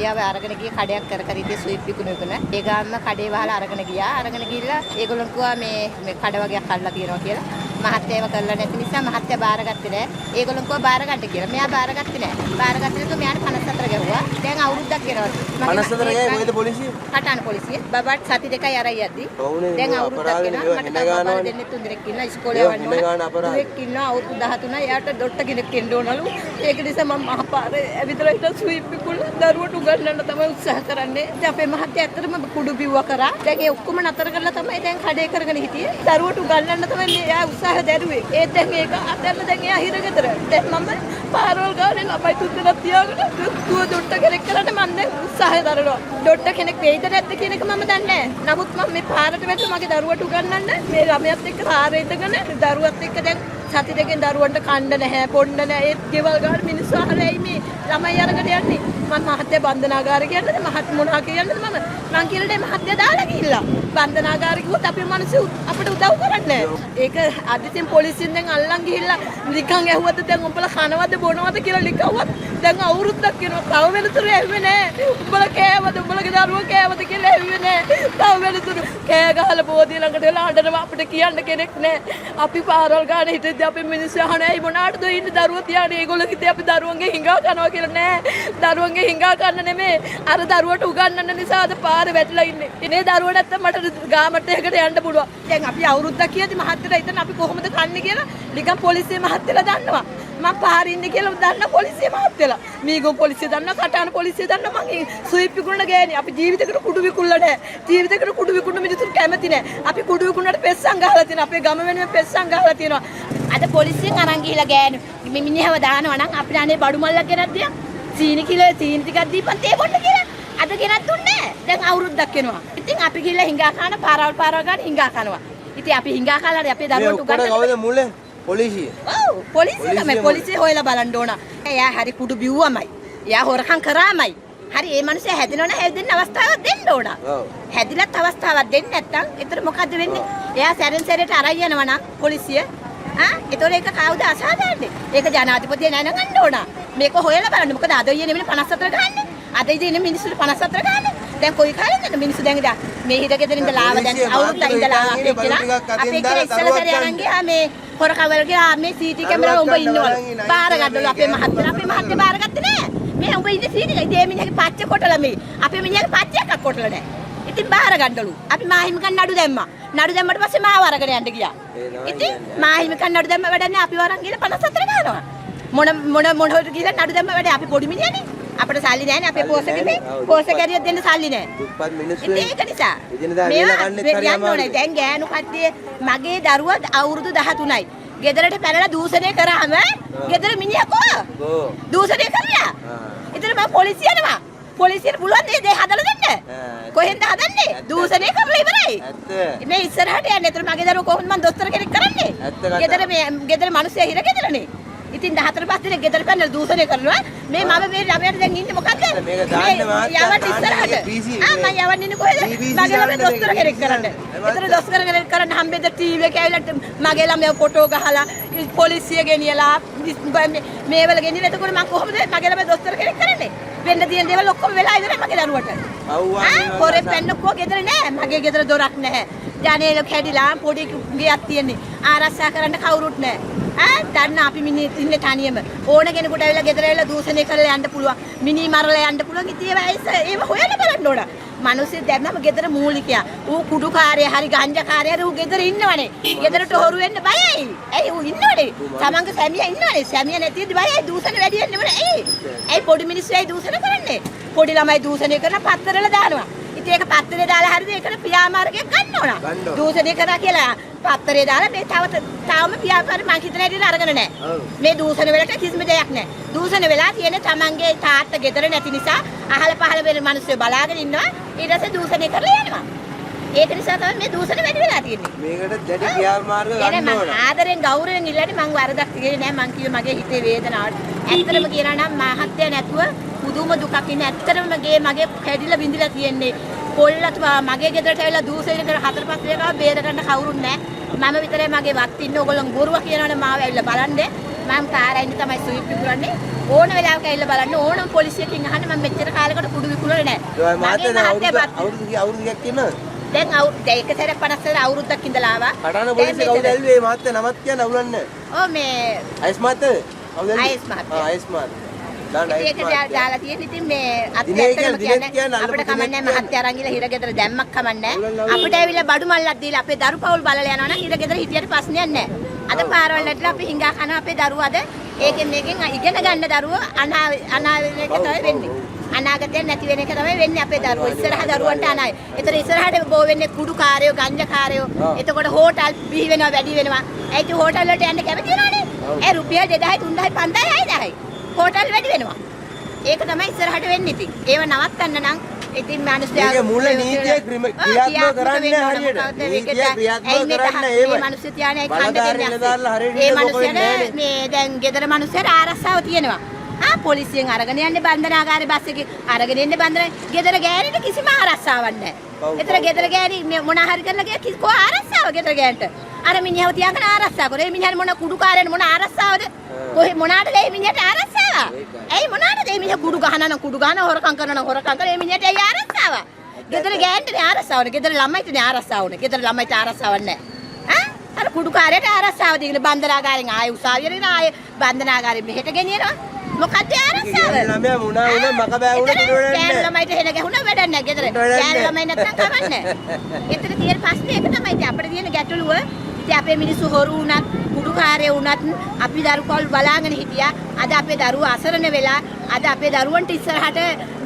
යාව අරගෙන ගිය කඩයක් කර කර ඉතින් ස්විප් විකුණුවකන ඒ ගාම්ම කඩේ වහලා අරගෙන ගියා. අරගෙන ගිහිල්ලා ඒගොල්ලෝ කිව්වා මේ කඩ වගේක් අල්ලලා තියෙනවා කියලා. මහත්තයා ඒව කරලා නැති නිසා මහත්තයා බාරගත්තේ නැහැ. ඒගොල්ලෝ කිව්වා බාරගන්න කියලා. මෙයා බාරගත්තේ නැහැ. බාරගත්තේ නැතුව මෙයාට 54 ගැහුවා. දැන් අවුරුද්දක් වෙනවා. 54 ගෑයි මොකද පොලිසිය? කටාන පොලිසිය. බබාට සති දෙකයි අරයි යද්දි. දැන් අවුරුද්දක් වෙනවා. මට තාම දෙන්නේ තුන් දෙනෙක් ඉන්නවා. ඉස්කෝලේ යවන්න ඕන. දෙනෙක් ඉන්නවා. අවුරුදු 13යි. එයාට ඩොට්ට කෙනෙක් එන්න ඕනලු. ඒක නිසා මම මහපාරේ ඇවිදලා හිටන් ස්විප් විකුණලා දරුවට උගන්වන්න තමයි උත්සාහ කරන්නේ. දැන් අපේ මහත්තයා ඇත්තටම කුඩු බිව්වා කරා. දැන් ඒ ඔක්කොම නතර කරලා තමයි දැන් කඩේ කරගෙන හිටියේ. දරුවට උගන්වන්න තමයි මෙයා උත්සාහ දැරුවේ. ඒත් දැන් ඒක අතල්ලා දැන් එයා හිරගෙදර. දැන් මම පාරවල් ගානේ ළමයි තුන් දෙනෙක් තියාගෙන දුව ඩොට්ට කෙනෙක් කරන්න මම දැන් උත්සාහය දරනවා. ඩොට්ට කෙනෙක් වෙයිද නැද්ද කියන එක මම දන්නේ නැහැ. නමුත් මම මේ පාරට වැටලා මගේ දරුවට උගන්වන්න මේ ළමයාත් එක්ක පාරේ ඉඳගෙන දරුවත් එක්ක දැන් සති දෙකෙන් දරුවන්ට කන්න නැහැ පොන්න නැහැ. ඒත් ගෙවල් ගාන මිනිස්සු අහලයි මේ ළමයි අරගෙන යන්නේ. මම මහත්තයා බන්ධනාගාරේ කියන්නද මහත් මොනවා කියන්නද මං කියලා මහත්තයා දාලා ගිහිල්ලා බන්ධනාගාරේ කිව්වොත් අපේ මිනිස්සු අපිට උදව් කරන්නේ නැහැ. ඒක අදිටින් පොලිසියෙන් දැන් අල්ලන් ගිහිල්ලා නිකන් ඇහුවද දැන් උඹලා කනවද බොනවද කියලා ලිකවුවත් දැන් අවුරුද්දක් වෙනවා. තව වෙනතුරු ඇහුවේ නැහැ. උඹලා කෑවද උඹලගේ දරුවෝ කෑවද කියලා ඇහුවේ නැහැ. තව වෙනතුරු කෑ ගහලා බෝධිය ළඟට වෙලා අඬනවා අපිට කියන්න කෙනෙක් නැහැ. අපි පාරවල් ගානේ හිටද්දි අපේ මිනිස්සු අහන්නේ ඇයි මොනාටද ඉන්නේ දරුවෝ තියානේ ඒගොල්ලෝ හිතේ අපි දරුවන්ගේ හිඟා කනවා කියලා නෑ. දරුවන්ගේ හිඟා කන්න නෙමෙයි. අර දරුවට උගන්වන්න නිසා අද පාරේ වැටලා ඉන්නේ. ඉනේ දරුවෝ නැත්තම් මට ගාමට එකට යන්න පුළුවන්. දැන් අපි අවුරුද්දක් කියද්දි මහත්තයලා හිතන අපි කොහොමද කන්නේ කියලා නිකන් පොලිසිය මහත්තයලා දන්නවා. මම පාරේ ඉන්නේ කියලා දන්න පොලිසිය මහත්තයලා. මීගොන් පොලිසිය දන්නවා, කටාන පොලිසිය දන්නවා. මං ස්විප් විකුණන ගෑණි. අපි ජීවිතේකට කුඩු විකුණලා නෑ. ජීවිතේකට කුඩු විකුණන මිනිස්සු කැමති නෑ. අපි කුඩු විකුණනට පෙස්සන් ගහලා තියෙනවා. අපේ ගම වෙනුවෙන් පෙස්සන් ගහලා තියෙනවා. අද පොලිසියෙන් අරන් ගිහිලා ගෑනු මිනිහව දානවා නම් අපිට අනේ බඩු මල්ලක් ගෙනත් දියා. සීනි කිලෝ සීනි ටිකක් දීපන් තේ බොන්න කියලා. අද ගෙනත් දුන්නේ නෑ. දැන් අවුරුද්දක් වෙනවා. ඉතින් අපි ගිහිල්ලා හිඟා කන පාරවල් ගන්න හිඟා කනවා. ඉතින් අපි හිඟා කලාට අපේ දරුවන්ට උගන්වන්න කවුද මුල්ලේ? පොලිසිය. ඔව් පොලිසිය තමයි. පොලිසිය හොයලා බලන්න ඕන. එයා හරි කුඩු බිව්වමයි. එයා හොරකම් කරාමයි. හරි ඒ මිනිස්සයා හැදෙනවනම් හැදෙන්න අවස්ථාවක් දෙන්න ඕන. ඔව්. හැදිලත් අවස්ථාවක් දෙන්නේ නැත්නම් එතන මොකද්ද වෙන්නේ? එයා සැරෙන් සැරේට අරයි යනවා නම් පොලිසිය ඒතොර ඒක කවුද අසාධාරණේ? ඒක ජනාධිපතිය නෑනගන්න ඕන. මේක හොයලා බලන්න. මොකද අද ඊයේ නෙමෙයි 54 ගහන්නේ. අද ඉතින් මිනිස්සුන්ට 54 ගහන්නේ. දැන් කොයි කාලෙද මිනිස්සු දැන් ඉඳලා මේ හිරගෙදර ඉඳලා ආව දැන් අවුරුද්දක් ඉඳලා අපේ කියලා අපේ කියලා ඉස්සලා සැරේ අරන් ගියා මේ හොරකවල ගියා මේ සීටි කැමරාව උඹ ඉන්නවලු. බාරගන්නවලු අපේ මහත්තයා බාරගත්තේ නෑ. මේ උඹ ඉන්නේ සීටි ඉතින් මේ මිනිහගේ පච්ච කොටලා මේ අපේ මිනිහගේ පච්චයක් කොටලා නෑ. ඉතින් බාරගන්නවලු. අපි මාහිමිකන් නඩු දැම්මා. නඩු දැම්මට පස්සේ මාව අරගෙන යන්න ගියා. ඉතින් මාහිමිකන් නඩු දැම්ම වැඩන්නේ අපි වරන් ගිහලා 54 ගන්නවා. මොන හොට ගිහලා නඩු දැම්ම වැඩේ අපි පොඩි මිනිහනේ. අපිට සල්ලි නැහැනේ අපේ පෝසෙ ගැරියක් දෙන්න සල්ලි නැහැ. දුප්පත් මිනිස්සු ඒක නිසා දැන් ගෑනු කට්ටිය මගේ දරුවා අවුරුදු 13යි. ගෙදරට පැනලා දූෂණය කරාම ගෙදර මිනිහා කො දූෂණය කරලා. ඉතින් මම පොලිසිය යනවා. පොලිසියට පුළුවන් මේ දේ හදලා දෙන්න. කොහෙන්ද හදන්නේ? දූෂණය කරලා ඉවරයි. ඇත්ත. මේ ඉස්සරහට යන්නේ. ඒතර මගේ දරුවෝ කොහොමද මම දොස්තර කෙනෙක් කරන්නේ? ගෙදර මිනිස්සයා හිර ගෙදරනේ. ඉතින් 14 පස්සේ ගෙදර පැනලා දූෂණය කරනවා. මේ මම මේ ළමයාට දැන් ඉන්නේ මොකද්ද? මේක දාන්න මාත් යවන්න ඉස්සරහට. මම යවන්න ඉන්නේ කොහෙද? මගේ ළමයා දොස්තර කෙනෙක් කරන්න. ඒතර දොස්තර කෙනෙක් කරන්න හම්බෙද්ද ටීවී එකේ ඇවිල්ලා මගේ ළමයා ෆොටෝ ගහලා පොලිසිය ගෙනියලා මේවල ගෙනියලා එතකොට මම කොහොමද මගේ ළමයා දොස්තර කෙනෙක් කරන්නේ? වෙන්න තියෙන දේවල් ඔක්කොම වෙලා ඉවරයි මගේ දරුවට. පොරේ පැන්නකෝ ගෙදර නෑ. මගේ ගෙදර දොරක් නැහැ. ජනේල කැඩිලා පොඩි ගෙයක් තියෙන්නේ. ආරක්ෂා කරන්න කවුරුත් නැහැ. දන්න අපි මිනිහ ඉන්නේ තනියම. ඕන කෙනෙකුට ඇවිල්ලා ගෙදර ඇවිල්ලා දූෂණය කරලා යන්න පුළුවන්. මිනි මරලා යන්න පුළුවන්. ඉතින් ඒව හොයලා බලන්න ඕන. මිනිස්සු දැම්මම ගෙදර මූලිකයා. ඌ කුඩුකාරයා හරි ගංජාකාරයා හරි ඌ ගෙදර ඉන්නවනේ. ගෙදරට හොරු වෙන්න බයයි. ඇයි ඌ ඉන්නවනේ. තමන්ගේ සැමියා ඉන්නවනේ. සැමියා නැතිද බයයි දූෂණ වැඩි වෙන්න ඕනේ. ඇයි පොඩි මිනිස්සු ඇයි දූෂණ කරන්නේ? පොඩි ළමයි දූෂණය කරන පත්තරවල දානවා. ඉතින් ඒක පත්තරේ දාලා හරිද ඒකට පියාමාර්ගයක් ගන්න ඕන. දූෂණය කරා කියලා පත්තරේ දාලා මේ තවම පියාපාර මං හිතන හැටියට අරගෙන නැහැ. මේ දූෂණ වලට කිසිම දෙයක් නැහැ. දූෂණ වෙලා තියෙන්නේ තමන්ගේ තාත්තා ගෙදර නැති නිසා අහල පහල වෙන මිනිස්සු බලාගෙන ඉන්නවා. ඊට පස්සේ දූෂණය කරලා යනවා. ඒක නිසා තමයි මේ දූෂණ වැඩි වෙලා තියෙන්නේ. මේකට දැඩි ක්‍රියාමාර්ග ගන්න ඕන. ආදරෙන් ගෞරවයෙන් ඉල්ලන්නේ මං වරදක් කියේ නෑ මං කිව්වේ මගේ හිතේ වේදනාවට. ඇත්තටම කියනවා නම් මහත්ය නැතුව පුදුම දුකක් ඉන්නේ. ඇත්තටම මගේ කැඩිලා විඳිලා තියෙන්නේ. පොල්ලත් මගේ ගෙදරට ඇවිල්ලා දූෂණය කරන 4-5 එකව බේර ගන්න කවුරුත් නැහැ. මම විතරයි මගේ වත් ඉන්නේ. ඕගොල්ලෝ බොරුවක් කියනවනේ මාව ඇවිල්ලා බලන්නේ. මම පාරේ ඉඳන් තමයි ස්විප් විකුණන්නේ. ඕන වෙලාවක ඇවිල්ලා බලන්න ඕනම පොලිසියකින් අහන්න මම මෙච්චර කාලයකට කුඩු විකුණලා නැහැ. මාතේ අවුරුදු කීයක් ඉන්නවද? දැන් ඒක සැර 50 අවුරුද්දක් ඉඳලා ආවා. කටාන පොලිසිය කවුද ඇල්ලුවේ මාතේ නමත් කියන්න අවුලන්නේ. ඔව් මේ අයිස් මාතේ. අයිස් මාතේ. අයිස් මාතේ. ඒක දාලා තියෙන ඉතින් මේ අත්‍යවශ්‍යම කියන්නේ අපිට කමන්නේ මහත්ය අරන් ගිහලා හිරගෙදර දැම්මක් කමන්නේ අපිට ඇවිල්ලා බඩු මල්ලක් දීලා අපේ දරු පවුල් බලලා යනවා නම් හිරගෙදර හිටියට ප්‍රශ්නයක් නැහැ. අද පාරවල් නැట్లా අපි හිඟා කන අපේ දරුවෝ අද ඒකෙන් මේකෙන් ඉගෙන ගන්න දරුවෝ අනාවෙන එක තමයි වෙන්නේ. අනාගතේ නැති වෙන එක තමයි වෙන්නේ අපේ දරුවෝ. ඉස්සරහ දරුවන්ට අනායි. ඒතර ඉස්සරහට බෝ වෙන්නේ කුඩු කාර්යෝ, ගංජා කාර්යෝ. එතකොට හෝටල් බිහි වෙනවා, වැඩි වෙනවා. ඒත් හෝටල් වලට යන්න කැමති වෙනවනේ. ඒ රුපියල් 2000, 3000, 5000, 6000යි. හෝටල් වැඩි වෙනවා. ඒක තමයි ඉස්සරහට වෙන්නේ ඉතින්. ඒව නවත්තන්න නම් ඉතින් මිනිස්යා මේක මූල නීතිය ක්‍රියාත්මක කරන්නේ හරියට. නීතිය ක්‍රියාත්මක කරන්න ඒව. මේ මිනිස්සු තියානේ කන්න දෙන්නේ. ඒ මිනිස්සුන්ට මේ දැන් ගෙදර මිනිස්සුන්ට ආරක්ෂාව තියෙනවා. පොලිසියෙන් අරගෙන යන්නේ බන්ධනාගාරේ බස් එකේ අරගෙන එන්නේ බන්ධන ගෙදර ගෑනිට කිසිම ආරක්ෂාවක් නැහැ. ඒතර ගෙදර ගෑණි මොන හරි කරලා ගියා කිසිකෝ ආරක්ෂාව ගෙදර ගෑනට. අර මිනිහව තියාගෙන ආරක්ෂා කරේ. මිනිහට මොන කුඩු කාර්යන මොන ආරක්ෂාවද? කොහේ මොනාටද මේ මිනිහට ආරක්ෂාව? ඇයි මොනාටද මේ මිනිහ කුඩු ගහනවා නම් කුඩු ගහනවා, හොරකම් කරනවා නම් හොරකම් කරනවා. මේ මිනිහට ඇයි ආරක්ෂාව? ගෙදර ගෑනට ආරක්ෂාවනේ. ගෙදර ළමයිට ආරක්ෂාවනේ. ගෙදර ළමයිට ආරක්ෂාවක් නැහැ. අර කුඩු කාර්යයට ආරක්ෂාව දීගෙන බන්ධනාගාරෙන් ආයේ උසාවියට ආයේ බන්ධනාගාරෙ මෙහෙට ගෙනියනවා. මොකක්ද ආරක්ෂාව? ළමයා මුණා වුණා මක බෑ වුණා කිව්වනේ. ගෑනු ළමයිට හෙන ගැහුණා වැඩක් නැහැ ගෙදර. ගෑනු ළමයි නැත්තම් කවන්නේ. එතන තියෙන ප්‍රශ්නේ ඒක තමයි. ඉතින් අපිට තියෙන ගැටලුව ඉතින් අපේ මිනිස්සු හොරු වුණත් කුඩුකාරයෝ වුණත් අපි දරුවල් බලාගෙන හිටියා. අද අපේ දරුවෝ අසරණ වෙලා අද අපේ දරුවන්ට ඉස්සරහට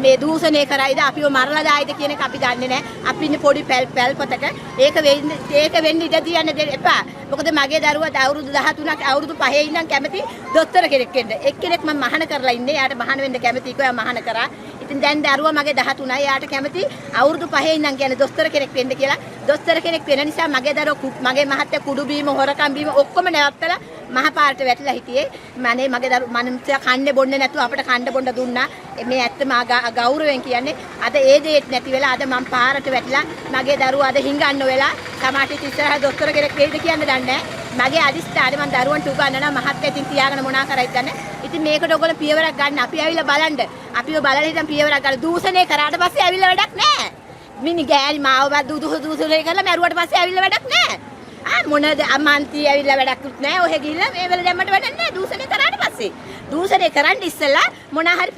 මේ දූෂණය කරයිද අපිව මරලා දායිද කියන එක අපි දන්නේ නැහැ. අපි ඉන්නේ පොඩි පැල්පතක. ඒක වෙන්න ඉඩ තියන්න දෙන්න එපා. මොකද මගේ දරුවා අවුරුදු 13ක් අවුරුදු 5 ඉඳන් කැමති දොස්තර කෙනෙක් වෙන්න. එක්කෙනෙක් මම මහාන කරලා ඉන්නේ. යාට මහාන වෙන්න කැමති කිව්වා මහාන කරා. ඉතින් දැන් දරුවා මගේ 13යි. යාට කැමති අවුරුදු 5 ඉඳන් කියන්නේ දොස්තර කෙනෙක් වෙන්න කියලා. දොස්තර කෙනෙක් වෙන නිසා මගේ දරුවා මගේ මහත්තයා කුඩු බීම හොරකම් බීම ඔක්කොම නැවත්තලා මහ පාරට වැටිලා හිටියේ. මගේ දරුවා මනුස්සයා කන්නේ බොන්නේ නැතුව අපිට කන්න බොන්න දුන්නා. මේ ඇත්තම ගෞරවයෙන් කියන්නේ අද ඒ දේත් නැති වෙලා අද මම පාරට වැටිලා මගේ දරුවා අද හිඟන්න වෙලා සමාජයට ඉස්සරහ දොස්තර කෙනෙක් වෙයිද කියන්න දන්නේ නැහැ. මගේ අදිස්ථානේ මම දරුවන්ට උගන්වනවා මහත්ය ඉතින් තියාගෙන මොනා කරයිද දන්නේ. ඉතින් මේකට ඔයගොල්ලෝ පියවරක් ගන්න. අපි ඇවිල්ලා බලන්න. අපිව බලලා ඉතින් පියවරක් ගන්න. දූෂණය කරාට පස්සේ ඇවිල්ලා වැඩක් නැහැ. මිනි ගෑණි මාව දූෂණය කරලා මැරුවට පස්සේ ඇවිල්ලා වැඩක් නැහැ. මොනද අමාන්ති ඇවිල්ලා වැඩක්වත් නැහැ. ඔහෙ ගිහිල්ලා මේ වෙල දැම්මට වැඩක් නැහැ. දූෂණය කරාට පස්සේ. දූෂණය කරන්න ඉස්සෙල්ලා මොනා හරි